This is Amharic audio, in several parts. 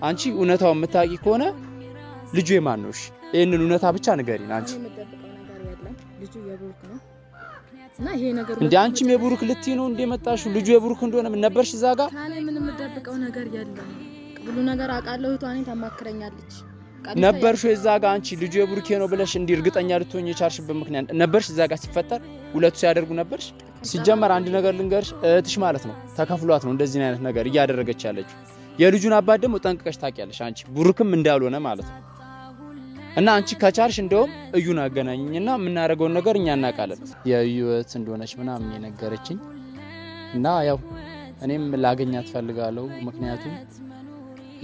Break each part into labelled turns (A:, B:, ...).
A: አንቺ እውነታው የምታቂ ከሆነ ልጁ የማን ነው? እሺ ይሄንን እውነታ ብቻ ንገሪን አንቺ።
B: ልጁ የብሩክ ነው እና ይሄ ነገር
A: እንዴ አንቺም የብሩክ ልትይ ነው እንደ መጣሽ? ልጁ የብሩክ እንደሆነ ምን ነበርሽ እዛ ጋር?
B: ታኔ ምንም የምደብቀው ነገር የለም። ሁሉ ነገር አውቃለሁ። እህቷ እኔን ታማክረኛለች
A: ነበርሽ እዛ ጋር። አንቺ ልጁ የብሩክ ነው ብለሽ እንዲ እርግጠኛ ልትሆኚ የቻልሽበት ምክንያት ነበርሽ እዛ ጋር ሲፈጠር ሁለቱ ሲያደርጉ ነበርሽ? ሲጀመር አንድ ነገር ልንገርሽ፣ እህትሽ ማለት ነው ተከፍሏት ነው እንደዚህ አይነት ነገር እያደረገች ያለችው። የልጁን አባት ደግሞ ጠንቅቀሽ ታውቂያለሽ አንቺ፣ ብሩክም እንዳልሆነ ማለት ነው። እና አንቺ ከቻልሽ እንደውም እዩን አገናኝኝና የምናደርገውን ነገር እኛ እናውቃለን። የዩት እንደሆነች ምናምን የነገረችኝ እና ያው እኔም ላገኛት ፈልጋለሁ። ምክንያቱም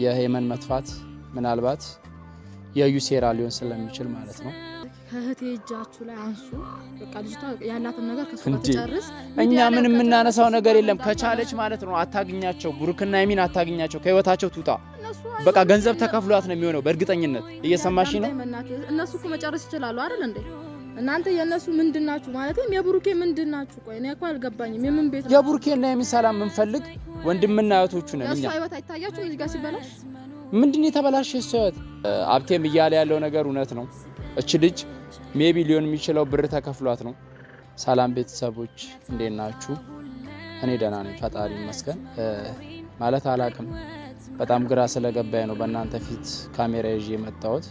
A: የሄመን መጥፋት ምናልባት የዩ ሴራ ሊሆን ስለሚችል ማለት ነው።
B: ከህቴ እጃችሁ ላይ አንሱ። በቃ ልጅቷ ያላትን ነገር ከሱ ጋር ተጨርስ።
A: እኛ ምን የምናነሳው ነገር የለም። ከቻለች ማለት ነው አታግኛቸው፣ ብሩክና የሚን አታግኛቸው፣ ከህይወታቸው ትውጣ። በቃ ገንዘብ ተከፍሏት ነው የሚሆነው በእርግጠኝነት። እየሰማሽ ነው?
B: እነሱ እኮ መጨረስ ይችላሉ አይደል እንዴ? እናንተ የነሱ ምንድናችሁ? ማለትም የብሩኬ ምንድናችሁ? ቆይ እኔ እኮ አልገባኝም። የምን ቤት ነው
A: የብሩኬና የሚን ሰላም የምንፈልግ? ወንድምና እህቶቹ ነን እኛ።
B: እሱ ህይወት አይታያችሁም እዚህ ጋር ሲበላሽ?
A: ምንድነው የተበላሸ ህይወት? አብቴም እያለ ያለው ነገር እውነት ነው። እቺ ልጅ ሜቢ ሊሆን የሚችለው ብር ተከፍሏት ነው። ሰላም ቤተሰቦች እንዴት ናችሁ? እኔ ደህና ነኝ ፈጣሪ ይመስገን። ማለት አላቅም በጣም ግራ ስለገባኝ ነው በእናንተ ፊት ካሜራ ይዤ የመጣሁት።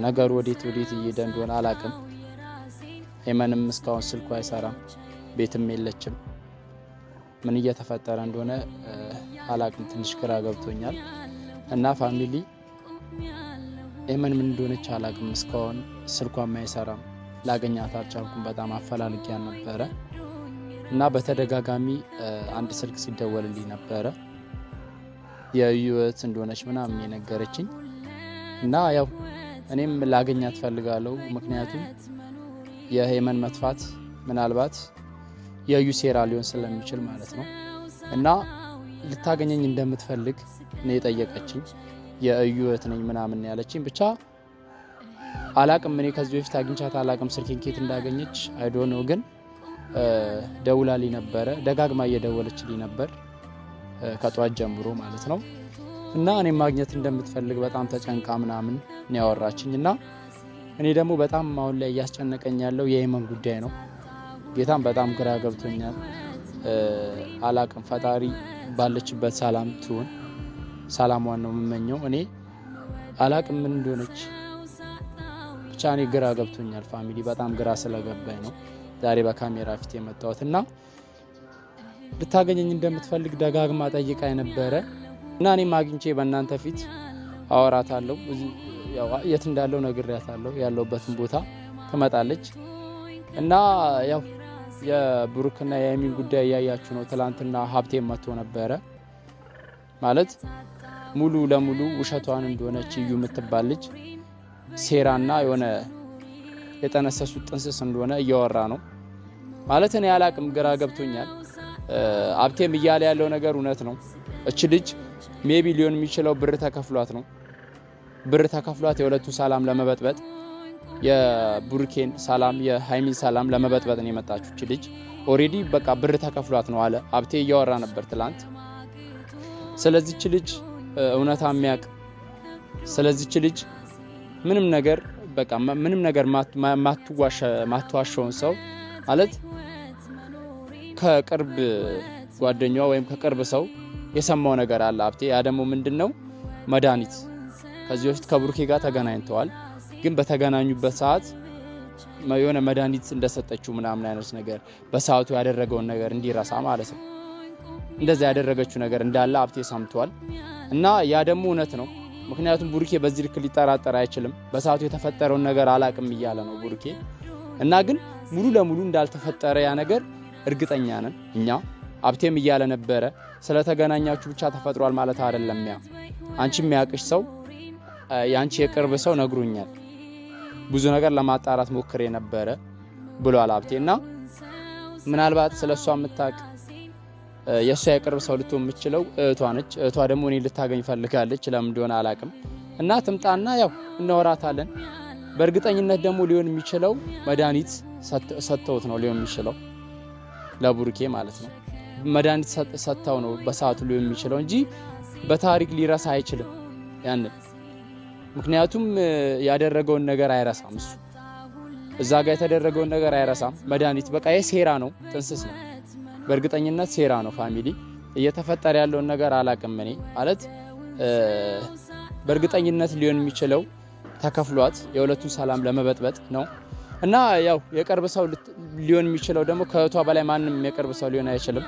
A: ነገሩ ወዴት እየሄደ እንደሆነ አላቅም። ሄመንም እስካሁን ስልኩ አይሰራም፣ ቤትም የለችም። ምን እየተፈጠረ እንደሆነ አላቅም፣ ትንሽ ግራ ገብቶኛል። እና ፋሚሊ ሄመን ምን እንደሆነች አላቅም። እስካሁን ስልኳም አይሰራም፣ ላገኛት አልቻልኩም። በጣም አፈላልጊያ ነበረ እና በተደጋጋሚ አንድ ስልክ ሲደወልልኝ ነበረ የዩት እንደሆነች ምናምን የነገረችኝ እና ያው እኔም ላገኛት ፈልጋለሁ። ምክንያቱም የሄመን መጥፋት ምናልባት የዩ ሴራ ሊሆን ስለሚችል ማለት ነው። እና ልታገኘኝ እንደምትፈልግ ነው የጠየቀችኝ። የዩት ነኝ ምናምን ያለችኝ ብቻ አላቅም። እኔ ከዚህ በፊት አግኝቻት አላቅም። ስልኬን ኬት እንዳገኘች አይ ዶንት ኖ፣ ግን ደውላልኝ ነበረ፣ ደጋግማ እየደወለችልኝ ነበር ከጧት ጀምሮ ማለት ነው። እና እኔ ማግኘት እንደምትፈልግ በጣም ተጨንቃ ምናምን ነው ያወራችኝ። እና እኔ ደግሞ በጣም አሁን ላይ እያስጨነቀኝ ያለው የሄመን ጉዳይ ነው። ጌታም በጣም ግራ ገብቶኛል። አላቅም፣ ፈጣሪ ባለችበት ሰላም ትሁን፣ ሰላሟን ነው የምመኘው። እኔ አላቅም ምን እንደሆነች ብቻ እኔ ግራ ገብቶኛል። ፋሚሊ በጣም ግራ ስለገባኝ ነው ዛሬ በካሜራ ፊት የመጣሁት። እና ልታገኘኝ እንደምትፈልግ ደጋግማ ጠይቃኝ ነበረ እና እኔም አግኝቼ በእናንተ ፊት አወራታለሁ። ያው የት እንዳለው ነግሬያታለሁ፣ ያለውበትን ቦታ ትመጣለች። እና ያው የብሩክና የሀይሚን ጉዳይ እያያችሁ ነው። ትላንትና ሀብቴም መጥቶ ነበረ። ማለት ሙሉ ለሙሉ ውሸቷን እንደሆነች እዩ የምትባል ልጅ ሴራና የሆነ የጠነሰሱት ጥንስስ እንደሆነ እያወራ ነው ማለት። እኔ አላቅም፣ ግራ ገብቶኛል። ሀብቴም እያለ ያለው ነገር እውነት ነው። እቺ ልጅ ሜቢ ሊሆን የሚችለው ብር ተከፍሏት ነው። ብር ተከፍሏት የሁለቱን ሰላም ለመበጥበጥ፣ የብሩኬን ሰላም የሀይሚን ሰላም ለመበጥበጥ ነው የመጣችው እቺ ልጅ። ኦሬዲ በቃ ብር ተከፍሏት ነው አለ ሀብቴ እያወራ ነበር ትላንት። ስለዚህ እቺ ልጅ እውነታ የሚያውቅ፣ ስለዚህ እቺ ልጅ ምንም ነገር በቃ ምንም ነገር ማትዋሸውን ሰው ማለት ከቅርብ ጓደኛዋ ወይም ከቅርብ ሰው የሰማው ነገር አለ ሀብቴ። ያ ደግሞ ምንድነው? መድኃኒት። ከዚህ በፊት ከብሩኬ ጋር ተገናኝተዋል። ግን በተገናኙበት ሰዓት የሆነ መድኃኒት እንደሰጠችው ምናምን አይነት ነገር በሰዓቱ ያደረገውን ነገር እንዲረሳ ማለት ነው። እንደዛ ያደረገችው ነገር እንዳለ ሀብቴ ሰምቷል። እና ያ ደግሞ እውነት ነው። ምክንያቱም ብሩኬ በዚህ ልክ ሊጠራጠር አይችልም። በሰዓቱ የተፈጠረውን ነገር አላቅም እያለ ነው ብሩኬ። እና ግን ሙሉ ለሙሉ እንዳልተፈጠረ ያ ነገር እርግጠኛ ነን እኛ። ሀብቴም እያለ ነበረ ስለተገናኛችሁ ብቻ ተፈጥሯል ማለት አይደለም። ያ አንቺ የሚያውቅሽ ሰው ያንቺ የቅርብ ሰው ነግሮኛል፣ ብዙ ነገር ለማጣራት ሞክሬ ነበረ ብሏል ሀብቴ። እና ምናልባት ስለሷ የምታውቅ የሷ የቅርብ ሰው ልትሆን የምትችለው እህቷ ነች። እህቷ ደግሞ እኔ ልታገኝ ፈልጋለች፣ ለምን እንደሆነ አላቅም። እና ትምጣና ያው እናወራታለን። በእርግጠኝነት ደግሞ ሊሆን የሚችለው መድኃኒት ሰጥተውት ነው ሊሆን የሚችለው ለብሩኬ ማለት ነው። መድኃኒት ሰጥተው ነው በሰዓቱ ሊሆን የሚችለው እንጂ በታሪክ ሊረሳ አይችልም ያንን ምክንያቱም ያደረገውን ነገር አይረሳም እሱ እዛ ጋር የተደረገውን ነገር አይረሳም መድኃኒት በቃ የሴራ ነው ጥንስስ ነው በእርግጠኝነት ሴራ ነው ፋሚሊ እየተፈጠረ ያለው ነገር አላቅም እኔ ማለት በእርግጠኝነት ሊሆን የሚችለው ተከፍሏት የሁለቱን ሰላም ለመበጥበጥ ነው እና ያው የቅርብ ሰው ሊሆን የሚችለው ደግሞ ከእህቷ በላይ ማንንም የቅርብ ሰው ሊሆን አይችልም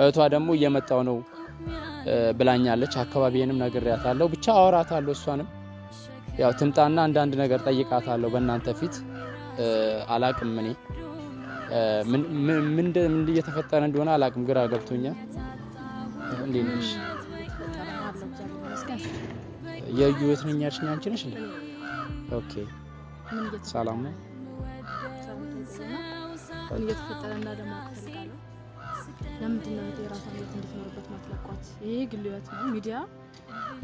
A: እህቷ ደግሞ እየመጣው ነው ብላኛለች አካባቢዬንም ነግሬያታለሁ ብቻ አወራታለሁ እሷንም ያው ትምጣና አንዳንድ ነገር ጠይቃታለሁ በእናንተ ፊት አላቅም እኔ ምን እየተፈጠረ እንደሆነ አላቅም ግራ ገብቶኛል እንዴት ነሽ የዩት ነኝ ያልሽኝ አንቺ ነሽ እንዴ ኦኬ ሰላም ነው
B: ምን እየተፈጠረ እንዳለ ማወቅ ፈልጋለሁ ለምንድን ነው የራሷን ህይወት እንድትኖርበት ማትለቋት ይሄ ግል ህይወት ነው ሚዲያ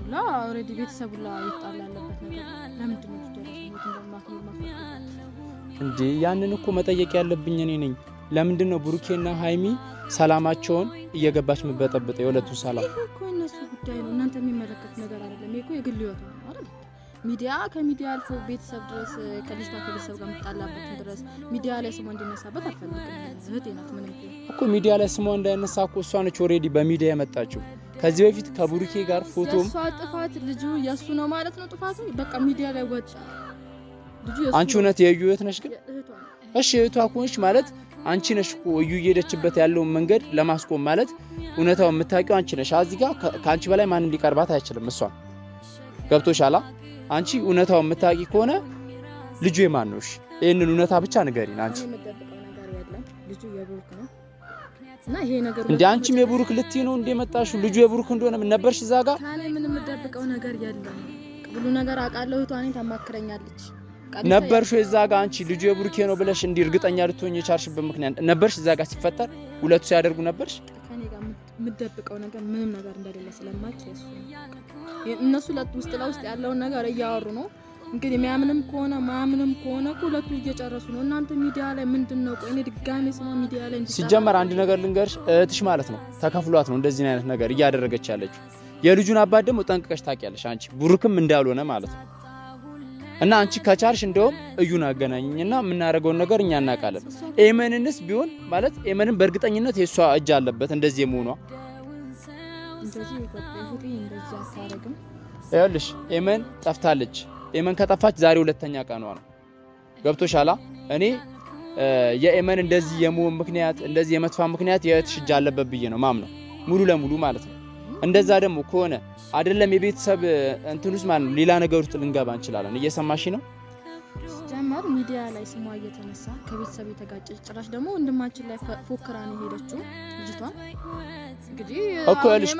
B: እና ኦሬዲ ቤተሰቡ ላይ ይጣላ ያለበት ነገር ለምንድን ነው የራሷን ህይወት እንደማትኖር ማትለቋት
A: እንዴ ያንን እኮ መጠየቅ ያለብኝ እኔ ነኝ ለምንድን ነው ብሩኬና ሃይሚ ሰላማቸውን እየገባች መበጠበጥ የሁለቱ ሰላም
B: እኮ እነሱ ጉዳይ ነው እናንተ የሚመለከት ነገር አይደለም ይሄ እኮ የግል ህይወት ነው አይደል ሚዲያ ከሚዲያ አልፎ ቤተሰብ ድረስ ከልጅቷ ከቤተሰብ ጋር መጣላበት ድረስ ሚዲያ ላይ ስሟ እንዲነሳበት አልፈልግም እህቴ ናት ምንም
A: እኮ ሚዲያ ላይ ስሟ እንዳይነሳ እኮ እሷ ነች ኦሬዲ በሚዲያ የመጣችው ከዚህ በፊት ከብሩኬ ጋር ፎቶም
B: እሷ ጥፋት ልጁ ያሱ ነው ማለት ነው ጥፋቱ በቃ ሚዲያ ላይ ወጣ ልጁ ያሱ
A: አንቺ እውነት የዩ እህት ነሽ ግን እሺ እህቷ ኮንሽ ማለት አንቺ ነሽ እኮ እዩ እየሄደችበት ያለው መንገድ ለማስቆም ማለት እውነታው የምታውቂው አንቺ ነሽ እዚህ ጋር ካንቺ በላይ ማንም ሊቀርባት አይችልም እሷ ገብቶሻላ አንቺ እውነታው የምታውቂ ከሆነ ልጁ የማን ነው እሺ ይሄንን እውነታ ብቻ ንገሪን አንቺ
B: የምትደብቀው ነገር የለም ልጁ የብሩክ ነው እና ይሄ ነገር
A: እንዴ አንቺም የብሩክ ልትይ ነው እንደ መጣሽው ልጁ የብሩክ እንደሆነ ምን ነበርሽ እዛ ጋር
B: ታኔ ምንም የምትደብቀው ነገር የለም ሁሉ ነገር አውቃለሁ እህቷ እኔን ታማክረኛለች
A: ነበርሽ እዛ ጋር አንቺ ልጁ የብሩክ ነው ብለሽ እንዲ እርግጠኛ ልትሆኚ የቻልሽበት ምክንያት ነበርሽ እዛ ጋር ሲፈጠር ሁለቱ ሲያደርጉ ነበርሽ
B: ከኔ ጋር የምትደብቀው ነገር ምንም ነገር እንደሌለ ስለማች እሱ እነሱ ውስጥ ለውስጥ ያለውን ነገር እያወሩ ነው እንግዲህ የሚያምንም ከሆነ ማምንም ከሆነ ሁለቱ እየጨረሱ ነው እናንተ ሚዲያ ላይ ምንድነው ቆይ እኔ ድጋሜ ስማ ሚዲያ ላይ
A: ሲጀመር አንድ ነገር ልንገርሽ እህትሽ ማለት ነው ተከፍሏት ነው እንደዚህ አይነት ነገር እያደረገች ያለችው የልጁን አባት ደግሞ ጠንቅቀሽ ታውቂያለሽ አንቺ ብሩክም እንዳልሆነ ማለት ነው እና አንቺ ከቻልሽ እንደውም እዩን አገናኝኝና የምናደርገውን ነገር እኛ እናውቃለን ኤመንንስ ቢሆን ማለት ኤመንን በእርግጠኝነት የሷ እጅ አለበት እንደዚህ የመሆኗ
B: እንደዚህ ይፈጥሩት እንደዚህ አሳረግም
A: ይኸውልሽ ኤመን ጠፍታለች ኤመን ከጠፋች ዛሬ ሁለተኛ ቀኗ ነው ገብቶሻላ እኔ የኤመን እንደዚህ የመሆን ምክንያት እንደዚህ የመጥፋ ምክንያት የእህትሽ እጅ አለበት ብዬ ነው ማምነው ሙሉ ለሙሉ ማለት ነው እንደዛ ደግሞ ከሆነ አይደለም የቤተሰብ እንትኑስ ማለት ነው ሌላ ነገር ውስጥ ልንገባ እንችላለን እየሰማሽ ነው
B: ጀመር ሚዲያ ላይ ስሟ እየተነሳ ከቤተሰብ የተጋጨች ጭራሽ ደግሞ ወንድማችን ላይ ፎክራ ነው ሄደችው ልጅቷ እንግዲህ
A: እኮ ያለሽ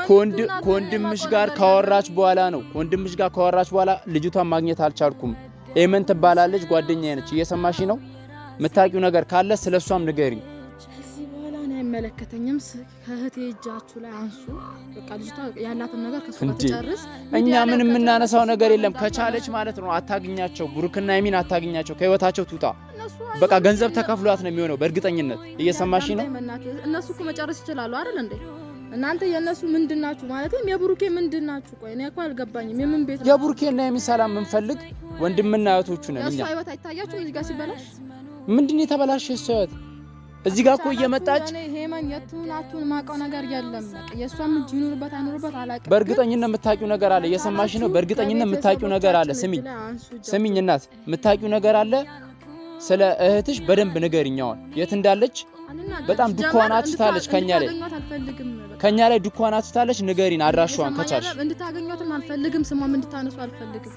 A: ከወንድምሽ ጋር ካወራች በኋላ ነው ወንድምሽ ጋር ካወራች በኋላ ልጅቷን ማግኘት አልቻልኩም ኤመን ትባላለች ጓደኛዬ ነች እየሰማሽ ነው የምታውቂው ነገር ካለ ስለሷም ንገሪኝ
B: እዚህ በኋላ ነው አይመለከተኝም ከእህቴ እጃችሁ ላይ አንሱ በቃ ልጅቷ ያላትን ነገር ከሷ ተጨርስ
A: እኛ ምንም እናነሳው ነገር የለም ከቻለች ማለት ነው አታግኛቸው ብሩክና ኤሚን አታግኛቸው ከህይወታቸው ትውጣ በቃ ገንዘብ ተከፍሏት ነው የሚሆነው በእርግጠኝነት እየሰማሽ ነው
B: እነሱ እኮ መጨረስ ይችላሉ አይደል እንዴ እናንተ የነሱ ምንድናችሁ ማለት ነው የብሩኬ ምንድናችሁ ቆይ እኔ እኮ አልገባኝም የምን ቤት ነው
A: የብሩኬና ኤሚ ሰላም ምንፈልግ ወንድምና እህቶቹ ነን እኛ
B: ያው አይታያችሁም እዚህ ጋር ሲበላሽ
A: ምንድነው የተበላሽ ሰውት እዚህ ጋር እኮ እየመጣች
B: ሄማን የቱናቱን ማቀው ነገር የለም በቃ የሷም እጅ ይኑርበት አይኑርበት አላውቅም
A: በእርግጠኝነት የምታውቂው ነገር አለ እየሰማሽ ነው በእርግጠኝነት የምታውቂው ነገር አለ ስሚኝ እናት የምታውቂው ነገር አለ ስለ እህትሽ በደንብ ንገሪኛውን የት እንዳለች በጣም ዱኳን አትታለች ከኛ ላይ ዱኳን አትታለች ንገሪን አድራሻዋን ከቻልሽ
B: እንድታገኙትም አልፈልግም ስሟም እንድታነሱ አልፈልግም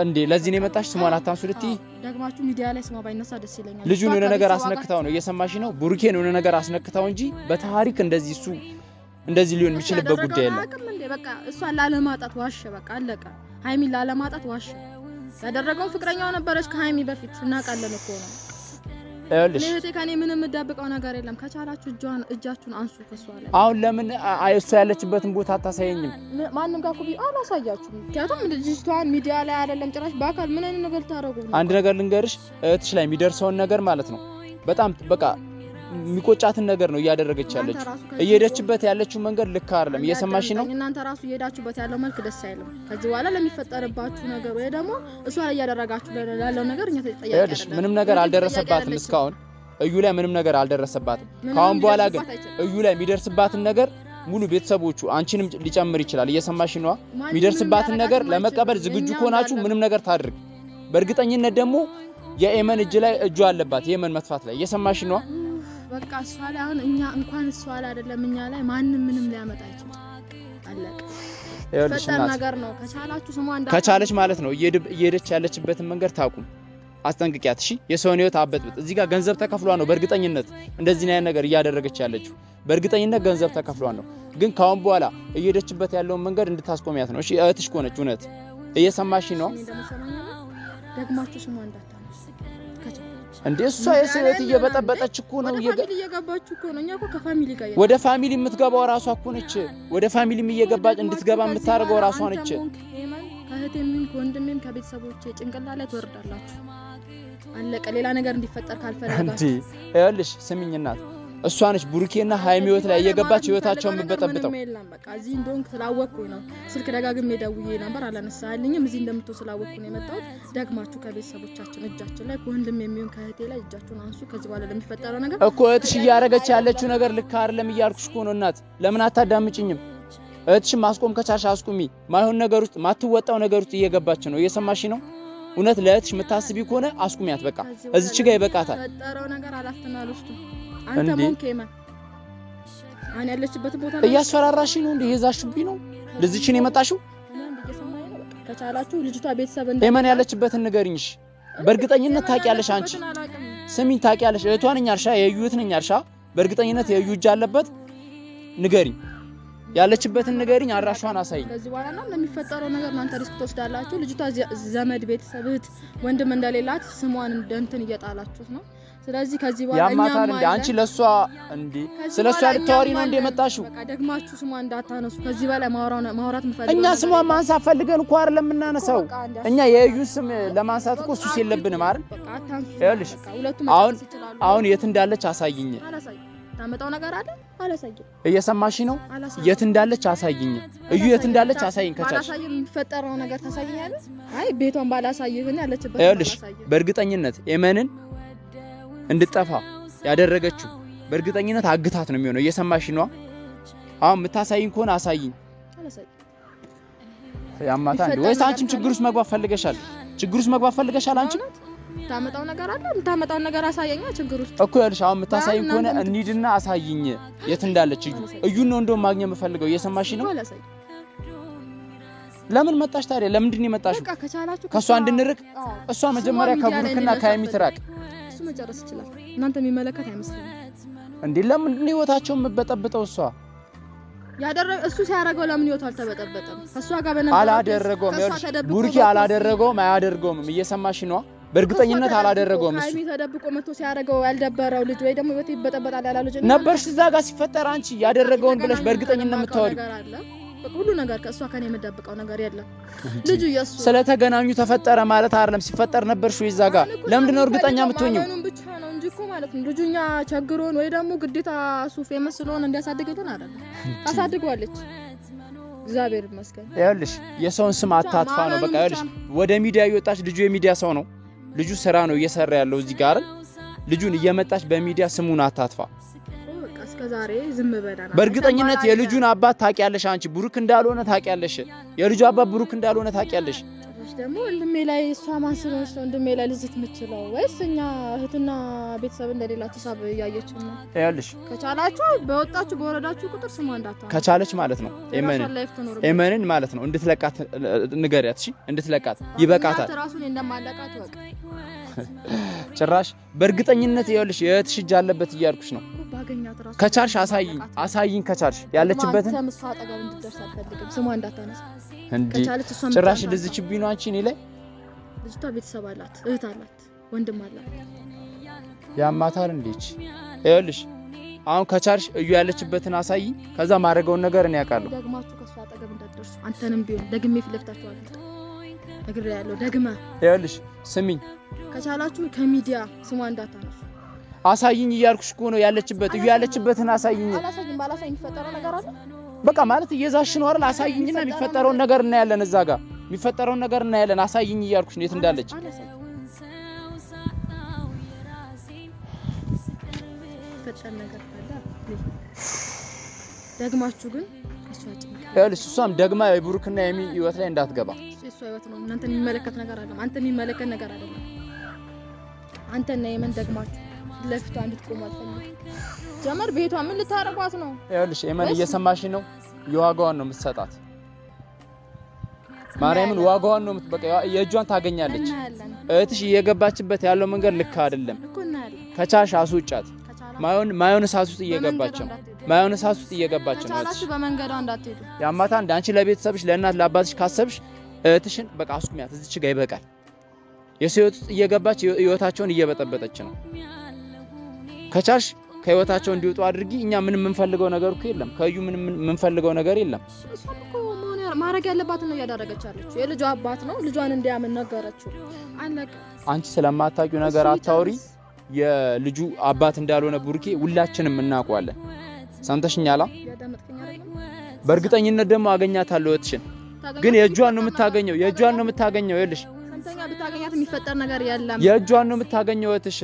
A: እንዴ ለዚህ ነው የመጣሽ ስሟን አታንሱ ልትይ
B: ደግማችሁ ሚዲያ ላይ ስሟ ባይነሳ ደስ ይለኛል
A: ልጁን የሆነ ነገር አስነክታው ነው እየሰማሽ ነው ቡሩኬን የሆነ ነገር አስነክታው እንጂ በታሪክ እንደዚህ እሱ እንደዚህ ሊሆን የሚችልበት ጉዳይ የለም
B: እንዴ በቃ እሷን ላለማጣት ዋሸ በቃ አለቀ ሃይሚን ላለማጣት ዋሸ ያደረገው ፍቅረኛው ነበረች ከሃይሚ በፊት እናቃለን እኮ ነው
A: አይልሽ
B: ለኔ ከኔ ምንም የምደብቀው ነገር የለም ከቻላችሁ እጃችሁን አንሱ ከሷ ላይ
A: አሁን ለምን አይሱ ያለችበትን ቦታ አታሳየኝም
B: ማንንም ጋር ኩቢ አላሳያችሁም ምክንያቱም ልጅቷን ሚዲያ ላይ አይደለም ጭራሽ በአካል ምን አይነት ነገር ታረጉ
A: አንድ ነገር ልንገርሽ እህትሽ ላይ የሚደርሰውን ነገር ማለት ነው በጣም በቃ የሚቆጫትን ነገር ነው እያደረገች ያለችው እየሄደችበት ያለችው መንገድ ልክ አይደለም እየሰማሽ ነው
B: እናንተ ራሱ እየሄዳችሁበት ያለው መልክ ደስ አይልም ከዚህ በኋላ ለሚፈጠርባችሁ ነገር ወይ ደግሞ እሷ ላይ ያደረጋችሁ ያለው ነገር እኛ ተጠያቂ አይደለም
A: ምንም ነገር አልደረሰባትም እስካሁን እዩ ላይ ምንም ነገር አልደረሰባትም ካሁን በኋላ ግን እዩ ላይ የሚደርስባትን ነገር ሙሉ ቤተሰቦቹ አንቺንም ሊጨምር ይችላል እየሰማሽ ነው የሚደርስባትን ነገር ለመቀበል ዝግጁ ሆናችሁ ምንም ነገር ታድርግ በእርግጠኝነት ደግሞ የኤመን እጅ ላይ እጁ አለባት የኤመን መጥፋት ላይ እየሰማሽ ነው
B: በቃ እሷ ላይ አሁን እኛ እንኳን እሷ ላይ አይደለም እኛ ላይ ማንንም ምንም ሊያመጣ አይችልም አለቀ ፈጣን ነገር ነው ከቻላችሁ ስሟ እንዳ
A: ከቻለች ማለት ነው እየሄደች ያለችበትን መንገድ ታቁም አስጠንቅቂያት እሺ የሰውን ህይወት አበጥብጥ እዚህ ጋር ገንዘብ ተከፍሏ ነው በእርግጠኝነት እንደዚህ ነው ነገር እያደረገች ያለችው በእርግጠኝነት ገንዘብ ተከፍሏ ነው ግን ካሁን በኋላ እየሄደችበት ያለውን መንገድ እንድታስቆሚያት ነው እሺ እህትሽ ኮነች እውነት እየሰማሽ ነው
B: ደግማችሁ ስሟ እንዳታነሱ
A: እንዴ እሷ የሰውት እየበጠበጠች እኮ ነው
B: እየገባችሁ እኮ ነው እኛ እኮ ከፋሚሊ ጋር
A: ወደ ፋሚሊ የምትገባው ራሷ እኮ ነች ወደ ፋሚሊም እየገባች እንድትገባ የምታርገው ራሷ ነች
B: ከእህቴም ከወንድሜም ከቤተሰቦቼ ጭንቅላ ላይ ትወርዳላችሁ አለቀ ሌላ ነገር እንዲፈጠር ካልፈለጋችሁ
A: እንዴ ይኸውልሽ ስሚኝ እናት እሷ ነች ቡርኬና ሃይሚዮት ላይ እየገባች ህይወታቸውን የምትበጠብጠው
B: በቃ እዚህ እንደሆንክ ስላወቅኩኝ ነው ስልክ ደጋግሜ ደውዬ ነበር አላነሳልኝም እዚህ እንደምትው ስላወቅኩኝ ነው የመጣሁት ደግማችሁ ከቤተሰቦቻችን እጃችን ላይ ወንድም የሚሆን ከእህቴ ላይ እጃችሁን አንሱ ከዚህ በኋላ ለሚፈጠረው ነገር
A: እኮ እህትሽ እያረገች ያለችው ነገር ልክ አይደለም እያልኩሽ እኮ ነው እናት ለምን አታዳምጪኝም እህትሽ ማስቆም ከቻልሽ አስቁሚ ማይሆን ነገር ውስጥ ማትወጣው ነገር ውስጥ እየገባች ነው እየሰማሽ ነው እውነት ለእህትሽ የምታስቢ ከሆነ አስቁሚያት በቃ እዚች ጋር ይበቃታል
B: ፈጠረው ነገር አላስተናል ውስጥ አንተ ሞንኬማ አን ያለችበት ቦታ
A: እያስፈራራሽ ነው እንዴ የዛሽብኝ ነው ለዚችን የመጣሽው
B: ከቻላችሁ ልጅቷ ቤተሰብ
A: ኤመን ያለችበትን ንገሪኝሽ በእርግጠኝነት ታቂያለሽ አንቺ ስሚኝ ታቂያለሽ እህቷ ነኝ አልሻ የዩት ነኝ አልሻ በእርግጠኝነት የዩ እጅ አለበት ንገሪኝ ያለችበትን ንገሪኝ አራሿን አሳይኝ
B: ከዚህ በኋላ ነው ለሚፈጠረው ነገር እናንተ ሪስክ ትወስዳላችሁ ልጅቷ ዘመድ ቤተሰብ እህት ወንድም እንደሌላት ስሟን እንደንትን እየጣላችሁት ነው ስለዚህ ከዚህ በኋላ
A: ያማታል እንዴ አንቺ ለሷ እንዴ ስለሷ ልታወሪ ነው እንዴ መጣሽው
B: በቃ ደግማችሁ ስሟን እንዳታነሱ ከዚህ በኋላ ማውራት እንፈልጋለን
A: እኛ ስሟን ማንሳት ፈልገን እኮ አይደለም እናነሳው እኛ የዩን ስም ለማንሳት እኮ እሱ ሲለብንም አይደል ይኸውልሽ አሁን የት እንዳለች አሳይኝ
B: ታመጣው ነገር አለ አላሳይኝ
A: እየሰማሽ ነው የት እንዳለች አሳይኝ እዩ የት እንዳለች አሳይኝ ከቻልሽ
B: አላሳይኝ የሚፈጠረው ነገር ታሳይኛለሽ አይ ቤቷን ባላሳይህን ያለችበት
A: ይኸውልሽ በእርግጠኝነት ኤመንን እንድጠፋ ያደረገችው በእርግጠኝነት አግታት ነው የሚሆነው እየሰማሽ ነው አሁን መታሳይኝ ከሆነ አሳይኝ
B: አላሳይኝ
A: ያማታ እንዴ ወይስ አንቺም ችግር ውስጥ መግባት ፈልገሻል አንቺ
B: ታመጣው ነገር አለ ታመጣው ነገር አሳየኛ ችግር ውስጥ
A: እኮ ያልሽ አሁን መታሳይኝ ከሆነ እንሂድና አሳይኝ የት እንዳለች እዩ ነው እንደውም ማግኘት የምፈልገው እየሰማሽ ነው ለምን መጣሽ ታዲያ ለምንድን ነው የመጣሽው
B: በቃ ከቻላችሁ
A: ከሷ እንድንርቅ እሷ መጀመሪያ ከቡርክና ከሃይሚ ትራቅ
B: እሱ መጨረስ ይችላል እናንተ የሚመለከት አይመስልም
A: እንዴ ለምን ነው ህይወታቸው መበጠብጠው እሷ
B: ያደረገ እሱ ሲያረጋው ለምን ህይወቱ አልተበጠበጠም ከሷ ጋር በነበረው
A: አላደረገውም ቡርኪ አላደረገውም አያደርገውም እየሰማሽ ነው በእርግጠኝነት አላደረገውም እሱ
B: ሃይሚ ተደብቆ መጥቶ ሲያረጋው ያልደበረው ልጅ ወይ ደግሞ በቴ ይበጠበጣል ያላሉ ልጅ
A: ነበርሽ እዛ ጋር ሲፈጠር አንቺ ያደረገውን ብለሽ በእርግጠኝነት የምታወሪ
B: ሁሉ ነገር ከሷ ከኔ የምደብቀው ነገር የለም ልጁ የሱ
A: ስለተገናኙ ተፈጠረ ማለት አይደለም ሲፈጠር ነበርሽ ወይ እዛ ጋር ለምንድን ነው እርግጠኛ የምትሆኚው
B: ብቻ ነው እንጂ እኮ ማለት ነው ልጁኛ ቸግሮን ወይ ደግሞ ግዴታ ሱፍ የመስሎን እንዲያሳድግልን አይደለም ታሳድጓለች እግዚአብሔር ይመስገን
A: ይኸውልሽ የሰውን ስም አታጥፋ ነው በቃ ይኸውልሽ ወደ ሚዲያ እየወጣች ልጁ የሚዲያ ሰው ነው ልጁ ስራ ነው እየሰራ ያለው እዚህ ጋር ልጁን እየመጣች በሚዲያ ስሙን አታጥፋ
B: በቃ እስከዛሬ ዝም በላና
A: በእርግጠኝነት የልጁን አባት ታቂያለሽ አንቺ ቡሩክ እንዳልሆነ ታቂያለሽ የልጁ አባት ቡሩክ እንዳልሆነ ታቂያለሽ
B: ደግሞ ወንድሜ ላይ እሷ ማንስሮች ነው ወንድሜ ላይ ልዝት የምትችለው ወይስ እኛ እህትና ቤተሰብ እንደሌላ ተሳብ ያያችሁ ነው
A: ይኸውልሽ
B: ከቻላችሁ በወጣችሁ በወረዳችሁ ቁጥር ስሟ እንዳታ
A: ከቻለች ማለት ነው ኤመንን ማለት ነው እንድትለቃት ንገሪያት እሺ እንድትለቃት ይበቃታል
B: ራሱን እንደማለቃት ወቅ
A: ጭራሽ በእርግጠኝነት ይኸውልሽ የእህትሽ እጅ አለበት እያልኩሽ ነው ከቻልሽ አሳይኝ ከቻልሽ ያለችበትን
B: ተመስፋጠጋው እንድትደርስ አልፈልግም ስሟ እንዳታነሳ
A: እንዴ ጭራሽ ልዝችብኝ ነው አንቺ እኔ ላይ
B: ልጅቷ ቤተሰብ አላት እህት አላት ወንድም አላት
A: ያማታል እንዴች ይኸውልሽ አሁን ከቻልሽ እዩ ያለችበትን አሳይኝ ከዛ ማድረገውን ነገር እኔ ያውቃለሁ
B: ደግማችሁ ከሷ አጠገብ እንዳትደርሱ አንተንም ቢሆን ደግሜ ፍለፍታችሁ አልኩት እግሬ ያለው ደግማ
A: ይኸውልሽ ስሚኝ
B: ከቻላችሁ ከሚዲያ ስሟ እንዳታነሱ
A: አሳይኝ እያልኩሽ እኮ ነው ያለችበት እዩ ያለችበትን አሳይኝ
B: ባላሳይኝ የሚፈጠረው ነገር አለ
A: በቃ ማለት እየዛሽ ነው አይደል አሳይኝና የሚፈጠረውን ነገር እናያለን እዛ ጋር የሚፈጠረውን ነገር እናያለን አሳይኝ እያልኩሽ ነው የት እንዳለች
B: ፈጠን ነገር ካለ ደግማችሁ ግን
A: እሷም ደግማ የብሩክና የሚ ህይወት ላይ እንዳትገባ
B: እሷ ህይወት ነው እናንተን የሚመለከት ነገር አይደለም አንተን የሚመለከት ነገር አይደለም አንተና የመን ደግማችሁ ለፍቷ እንድትቆም አልፈልግም ጀመር ቤቷ ምን ልታረጓት ነው
A: ይኸውልሽ የመን እየሰማሽ ነው የዋጋዋን ነው የምትሰጣት ማርያምን ዋጋዋን ነው የምትበቃ የእጇን ታገኛለች እህትሽ እየገባችበት ያለው መንገድ ልክ አይደለም ከቻሽ አስውጫት ማዮን ሳሱት እየገባች ነው ማዮን ሳሱት እየገባች ነው
B: ታላችሁ በመንገዷ እንዳትሄዱ
A: ያማታ አንቺ ለቤተሰብሽ ለእናት ለአባትሽ ካሰብሽ እህትሽን በቃ አስቁሚያት እዚች ጋር ይበቃል የሰውት እየገባች ህይወታቸውን እየበጠበጠች ነው ከቻሽ ከህይወታቸው እንዲወጡ አድርጊ እኛ ምንም የምንፈልገው ነገር እኮ የለም ከዩ ምንም የምንፈልገው ነገር የለም
B: እሷም እኮ ማረግ ያለባት ነው ያዳረገች አለች የልጇ አባት ነው ልጇን እንዲያምን ነገረችው አለቀ
A: አንቺ ስለማታውቂው ነገር አታውሪ የልጁ አባት እንዳልሆነ ቡርኬ ሁላችንም እናውቀዋለን ሰምተሽኛላ በእርግጠኝነት ደግሞ አገኛታለሁ እትሽን ግን የእጇን ነው የምታገኘው ይልሽ
B: ሰምተኛ ብታገኛት የሚፈጠር ነገር የለም
A: የእጇን ነው የምታገኘው እትሽ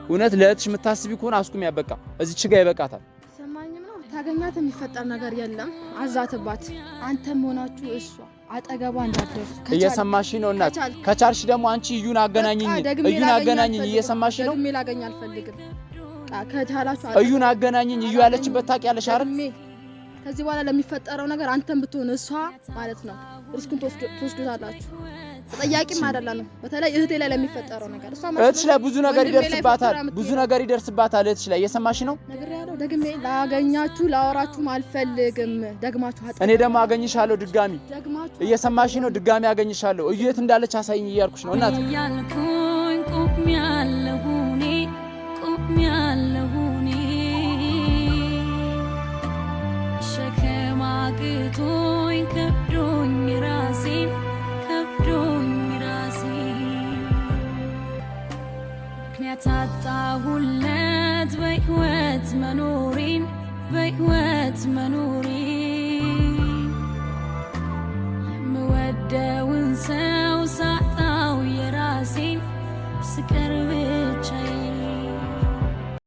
A: እውነት ለእትሽ የምታስቢ ከሆነ አስቁም ያበቃ እዚች ጋር ይበቃታል
B: ሰማኝም ነው ታገኛት የሚፈጠር ነገር የለም አዛትባት አንተም ሆናችሁ እሷ አጠገቧ እንዳትደርስ
A: እየሰማሽ ነው እናት ከቻልሽ ደግሞ አንቺ እዩን አገናኝኝ እየሰማሽ ነው
B: ደግሜ ላገኝ አልፈልግም ከቻላችሁ
A: እዩን አገናኝኝ እዩ ያለችበት ታውቂያለሽ አይደል
B: ከዚህ በኋላ ለሚፈጠረው ነገር አንተም ብትሆን እሷ ማለት ነው ሪስኩን ትወስዱታላችሁ ተጠያቂም አይደለም በተለይ እህቴ ላይ ለሚፈጠረው ነገር እሷ ማለት
A: እህትሽ ላይ ብዙ ነገር ይደርስባታል እህትሽ ላይ እየሰማሽ ነው
B: ነገር ያለው ደግሜ ላገኛችሁ ላወራችሁ አልፈልግም ደግማችሁ
A: እኔ ደግሞ አገኝሻለሁ ድጋሚ እየሰማሽ ነው ድጋሚ አገኝሻለሁ እዩ የት እንዳለች አሳይኝ እያልኩሽ ነው እናት
C: ያልኩኝ ቁሚያለሁኝ ሸከማግቶኝ ከብዶኝ ራሴን ምክንያት አጣሁለት በህይወት መኖሬን